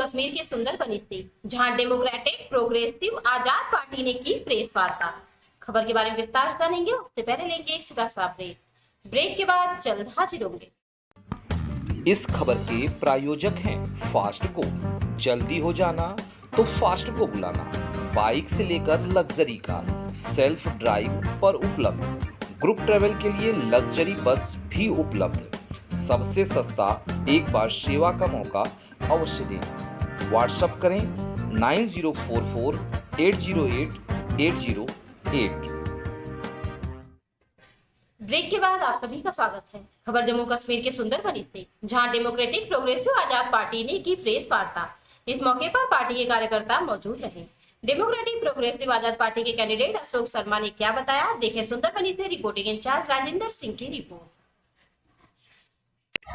कश्मीर के सुंदरबनी से, जहां डेमोक्रेटिक प्रोग्रेसिव आजाद पार्टी ने की प्रेस वार्ता। खबर के बारे में विस्तार से जानेंगे, उससे पहले लेंगे एक छोटा सा ब्रेक के बाद जल्द हाजिर होंगे। इस खबर के प्रायोजक हैं फास्ट को। जल्दी हो जाना तो फास्ट को बुलाना। बाइक से लेकर लग्जरी कार, सेल्फ ड्राइव पर उपलब्ध। ग्रुप ट्रेवल के लिए लग्जरी बस भी उपलब्ध। सबसे सस्ता एक बार सेवा का मौका अवश्य दें। व्हाट्सएप करें 9044808808। ब्रेक के बाद आप सभी का स्वागत है। खबर जम्मू कश्मीर के सुंदरबनी से, जहां डेमोक्रेटिक प्रोग्रेसिव आजाद पार्टी ने की प्रेस वार्ता। इस मौके पर पार्टी के कार्यकर्ता मौजूद रहे। डेमोक्रेटिक प्रोग्रेसिव आजाद पार्टी के कैंडिडेट अशोक शर्मा ने क्या बताया, देखें सुंदरबनी से रिपोर्टिंग इंचार्ज राजेंद्र सिंह की रिपोर्ट।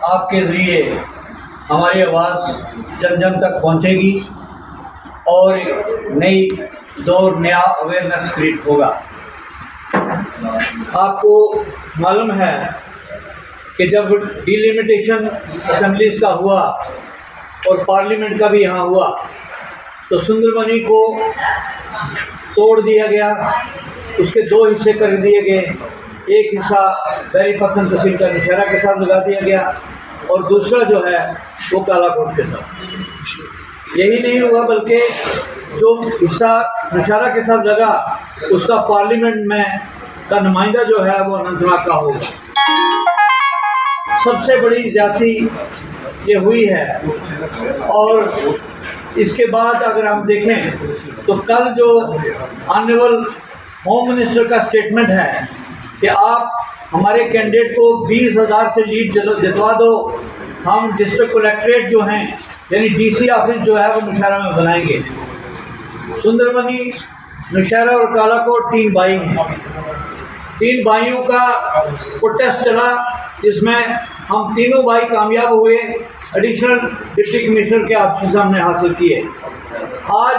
आपके जरिए हमारी आवाज़ जन जन तक पहुंचेगी और एक नई दौर नया अवेयरनेस क्रिएट होगा। आपको मालूम है कि जब डिलिमिटेशन असेंबलीज का हुआ और पार्लियामेंट का भी यहाँ हुआ तो सुंदरबनी को तोड़ दिया गया, उसके दो हिस्से कर दिए गए। एक हिस्सा बैरीपत्तन तहसील का नौशहरा के साथ लगा दिया गया और दूसरा जो है वो कालाकोट के साथ। यही नहीं हुआ बल्कि जो हिस्सा नौशहरा के साथ लगा उसका पार्लियामेंट में का नुमाइंदा जो है वो अनंतनाग का होगा। सबसे बड़ी ज्यादती ये हुई है। और इसके बाद अगर हम देखें तो कल जो ऑनरेबल होम मिनिस्टर का स्टेटमेंट है कि आप हमारे कैंडिडेट को 20,000 से लीड जितवा दो, हम डिस्ट्रिक्ट कलेक्ट्रेट जो हैं यानी डीसी ऑफिस जो है वो नौशहरा में बनाएंगे। सुंदरबनी, नौशहरा और कालाकोट तीन भाई हैं। तीन भाइयों का प्रोटेस्ट चला जिसमें हम तीनों भाई कामयाब हुए। एडिशनल डिप्टी कमिश्नर के ऑफिस हमने हासिल किए। आज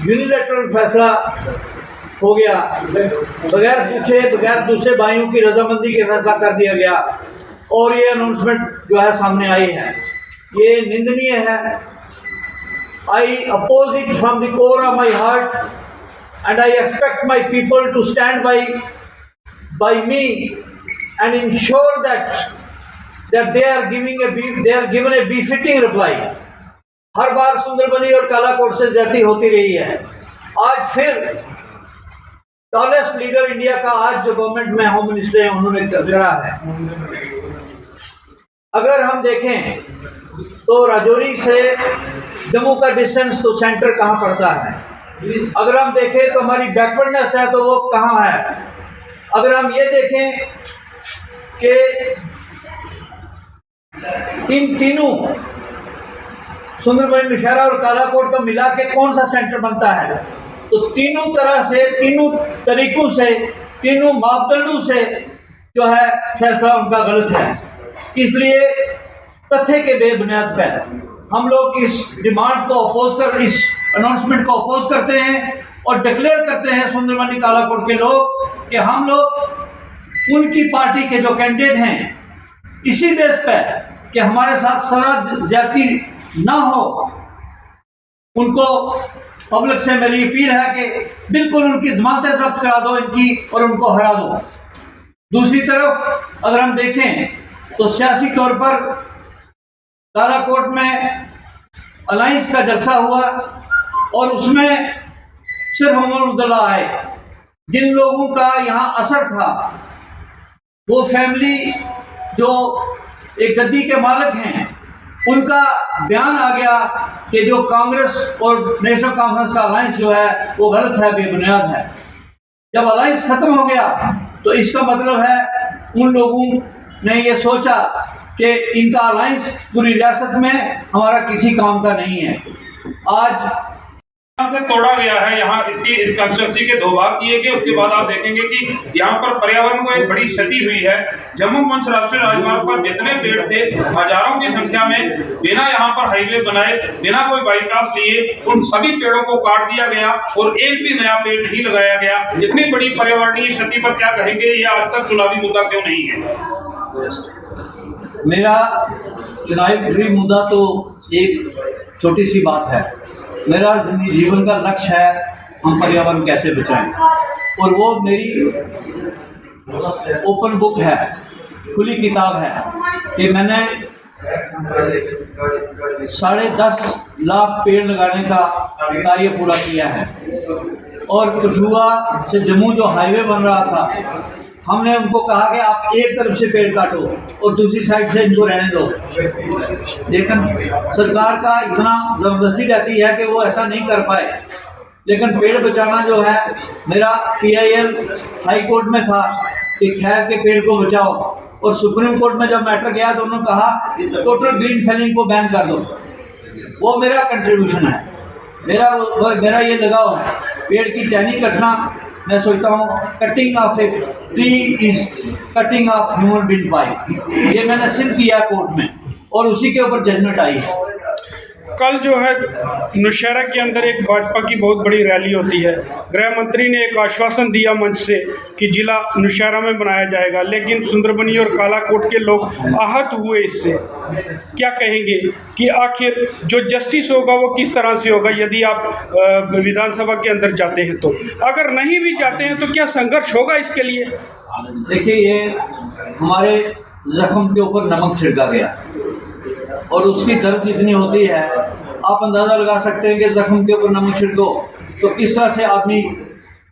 यूनिलैटरल फैसला हो गया, बगैर पूछे बगैर दूसरे भाइयों की रजामंदी के फैसला कर दिया गया और ये अनाउंसमेंट जो है सामने आई है, ये निंदनीय है। I oppose it from the core of my heart and I expect my people to stand by me and ensure that they are given a befitting reply। हर बार सुंदरबनी और कालाकोट से ज्यादती होती रही है। आज फिर टॉलेस्ट लीडर इंडिया का आज जो गवर्नमेंट में होम मिनिस्टर है उन्होंने करा है। अगर हम देखें तो राजौरी से जम्मू का डिस्टेंस तो सेंटर कहाँ पड़ता है। अगर हम देखें तो हमारी बैकवर्डनेस है तो वो कहाँ है। अगर हम ये देखें कि इन तीनों सुंदरबनी, नौशहरा और कालाकोट को मिला के कौन सा सेंटर बनता है, तो तीनों तरह से, तीनों तरीकों से, तीनों मापदंडों से जो है फैसला उनका गलत है। इसलिए तथ्य के बेबुनियाद पर हम लोग इस डिमांड को अपोज कर, इस अनाउंसमेंट को अपोज करते हैं और डिक्लेयर करते हैं सुंदरबनी कालाकोट के लोग कि हम लोग उनकी पार्टी के जो कैंडिडेट हैं इसी बेस पर कि हमारे साथ सदा ज्यादती ना हो, उनको पब्लिक से मेरी अपील है कि बिल्कुल उनकी जमानतें जब्त करा दो इनकी और उनको हरा दो। दूसरी तरफ अगर हम देखें तो सियासी तौर पर कालाकोट में अलायंस का जलसा हुआ और उसमें सिर्फ मोहम्मद आए। जिन लोगों का यहाँ असर था वो फैमिली जो एक गद्दी के मालिक हैं, उनका बयान आ गया कि जो कांग्रेस और नेशनल कॉन्फ्रेंस का अलायंस जो है वो गलत है, बेबुनियाद है। जब अलायंस खत्म हो गया तो इसका मतलब है उन लोगों ने ये सोचा कि इनका अलायंस पूरी रियासत में हमारा किसी काम का नहीं है। आज से तोड़ा गया है। यहाँ इस कंस्ट्रक्शन के दो भाग किए गए। उसके बाद आप देखेंगे कि यहाँ पर पर्यावरण को एक बड़ी क्षति हुई है। जम्मू पुंछ राष्ट्रीय राजमार्ग पर जितने पेड़ थे हजारों की संख्या में, बिना यहाँ पर हाईवे बनाए, बिना कोई बाईपास लिए, उन सभी पेड़ों को काट दिया गया और एक भी नया पेड़ नहीं लगाया गया। इतनी बड़ी पर्यावरणीय क्षति पर क्या कहेंगे, ये आज तक चुनावी मुद्दा क्यों नहीं है? मेरा चुनावी मुद्दा तो एक छोटी सी बात है। मेरा जीवन का लक्ष्य है हम पर्यावरण कैसे बचाएं, और वो मेरी ओपन बुक है, खुली किताब है कि मैंने 10.5 लाख पेड़ लगाने का कार्य पूरा किया है। और कठुआ से जम्मू जो हाईवे बन रहा था, हमने उनको कहा कि आप एक तरफ से पेड़ काटो और दूसरी साइड से इनको रहने दो, लेकिन सरकार का इतना ज़बरदस्ती रहती है कि वो ऐसा नहीं कर पाए। लेकिन पेड़ बचाना जो है, मेरा PIL हाई कोर्ट में था कि खैर के पेड़ को बचाओ, और सुप्रीम कोर्ट में जब मैटर गया तो उन्होंने कहा टोटल ग्रीन फेलिंग को बैन कर दो। वो मेरा कंट्रीब्यूशन है, मेरा ये लगाव है। पेड़ की टहनी कटना, मैं सोचता हूँ cutting of a tree is cutting of human being bike, ये मैंने सिद्ध किया कोर्ट में और उसी के ऊपर जजमेंट आई है। कल जो है नौशहरा के अंदर एक भाजपा की बहुत बड़ी रैली होती है। गृह मंत्री ने एक आश्वासन दिया मंच से कि जिला नौशहरा में बनाया जाएगा, लेकिन सुंदरबनी और कालाकोट के लोग आहत हुए इससे। क्या कहेंगे कि आखिर जो जस्टिस होगा वो किस तरह से होगा यदि आप विधानसभा के अंदर जाते हैं तो? अगर नहीं भी जाते हैं तो क्या संघर्ष होगा इसके लिए? देखिए, ये हमारे जख्म के ऊपर नमक छिड़का गया और उसकी दर्द इतनी होती है, आप अंदाज़ा लगा सकते हैं कि जख्म के ऊपर नमक छिड़को तो किस तरह से आदमी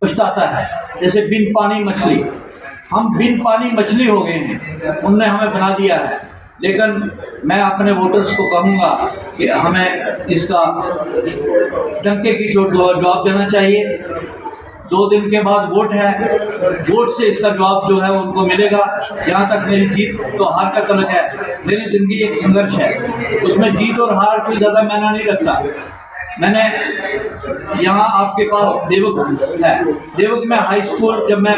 पछताता है। जैसे बिन पानी मछली, हम बिन पानी मछली हो गए हैं, उनने हमें बना दिया है। लेकिन मैं अपने वोटर्स को कहूँगा कि हमें इसका डंके की चोट जवाब देना चाहिए। 2 दिन के बाद वोट है, वोट से इसका जवाब जो है उनको मिलेगा। यहाँ तक मेरी जीत तो हार का तलक है। मेरी ज़िंदगी एक संघर्ष है, उसमें जीत और हार कोई ज़्यादा मायना नहीं रखता। मैंने यहाँ आपके पास देवक है, देवक में हाई स्कूल जब मैं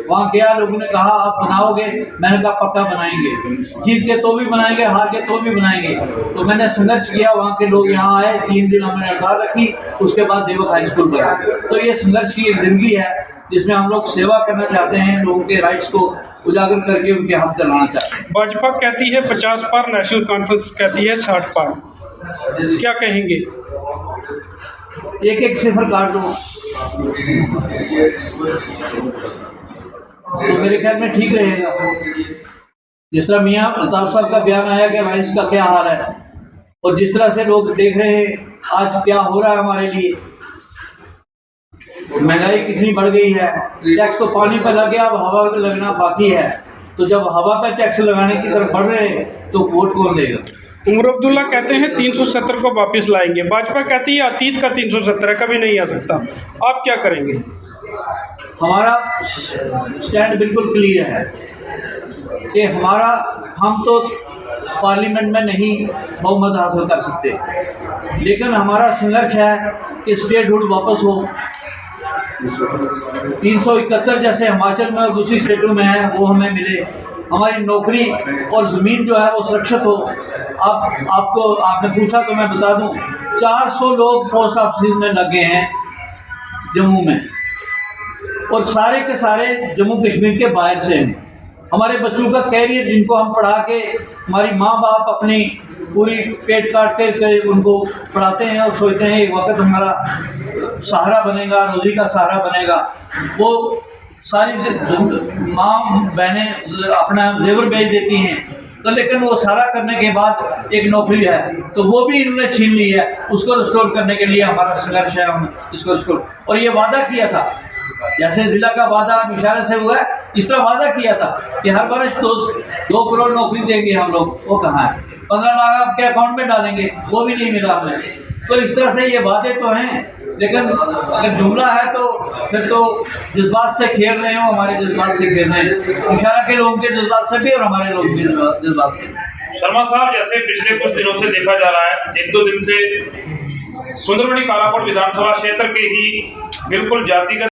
वहाँ गया, लोगों ने कहा आप बनाओगे, मैंने कहा पक्का बनाएंगे, जीत के तो भी बनाएंगे, हार के तो भी बनाएंगे। तो मैंने संघर्ष किया, वहाँ के लोग यहाँ आए, 3 दिन हमने हड़ताल रखी, उसके बाद देवक हाई स्कूल बना। तो ये संघर्ष की एक जिंदगी है जिसमें हम लोग सेवा करना चाहते हैं, लोगों के राइट्स को उजागर करके उनके हक दिलाना चाहते हैं। भाजपा कहती है 50 पार, नेशनल कॉन्फ्रेंस कहती है 60 पार, क्या कहेंगे? एक सिफर काट दो तो मेरे ख्याल में ठीक रहेगा। जिस तरह मियाँ प्रताप साहब का बयान आया कि राइस का क्या हाल है, और जिस तरह से लोग देख रहे हैं आज क्या हो रहा है हमारे लिए, महंगाई कितनी बढ़ गई है, टैक्स तो पानी पर लग गया, अब हवा पर लगना बाकी है। तो जब हवा पर टैक्स लगाने की तरफ बढ़ रहे हैं तो वोट कौन देगा? उमर अब्दुल्ला कहते हैं 370 को वापस लाएंगे, भाजपा कहती है अतीत का 370 कभी नहीं आ सकता। आप क्या करेंगे? हमारा स्टैंड बिल्कुल क्लियर है कि हम तो पार्लियामेंट में नहीं बहुमत हासिल कर सकते, लेकिन हमारा संघर्ष है कि स्टेटहुड वापस हो। 371 जैसे हिमाचल में और दूसरी स्टेटों में है वो हमें मिले, हमारी नौकरी और ज़मीन जो है वो सुरक्षित हो। आपने पूछा तो मैं बता दूं, 400 लोग पोस्ट ऑफिस में लगे हैं जम्मू में, और सारे के सारे जम्मू कश्मीर के बाहर से हैं। हमारे बच्चों का कैरियर, जिनको हम पढ़ा के, हमारी माँ बाप अपनी पूरी पेट काट कर उनको पढ़ाते हैं और सोचते हैं एक वक्त हमारा सहारा बनेगा, रोजी का सहारा बनेगा। वो सारी माँ बहनें अपना जेवर बेच देती हैं, तो लेकिन वो सारा करने के बाद एक नौकरी है तो वो भी इन्होंने छीन ली है। उसको रिस्टोर करने के लिए हमारा संघर्ष है, हम इसको रिस्टोर। और ये वादा किया था, जैसे जिला का वादा इशारे से हुआ है, इस तरह वादा किया था कि हर वर्ष 2 करोड़ नौकरी देंगे हम लोग, वो कहाँ है? 15 लाख आपके अकाउंट में डालेंगे, वो भी नहीं मिला हमें। तो इस तरह से ये वादे तो हैं, लेकिन अगर जुमला है तो फिर तो जज्बात से खेल रहे हो, हमारे जज्बात से खेल रहे हैं, इशारा के लोगों के जज्बात से भी और हमारे लोगों के जज्बात से। शर्मा साहब, जैसे पिछले कुछ दिनों से देखा जा रहा है, 1-2 दिन से सुंदरबनी कालाकोट विधानसभा क्षेत्र के ही बिल्कुल जातिगत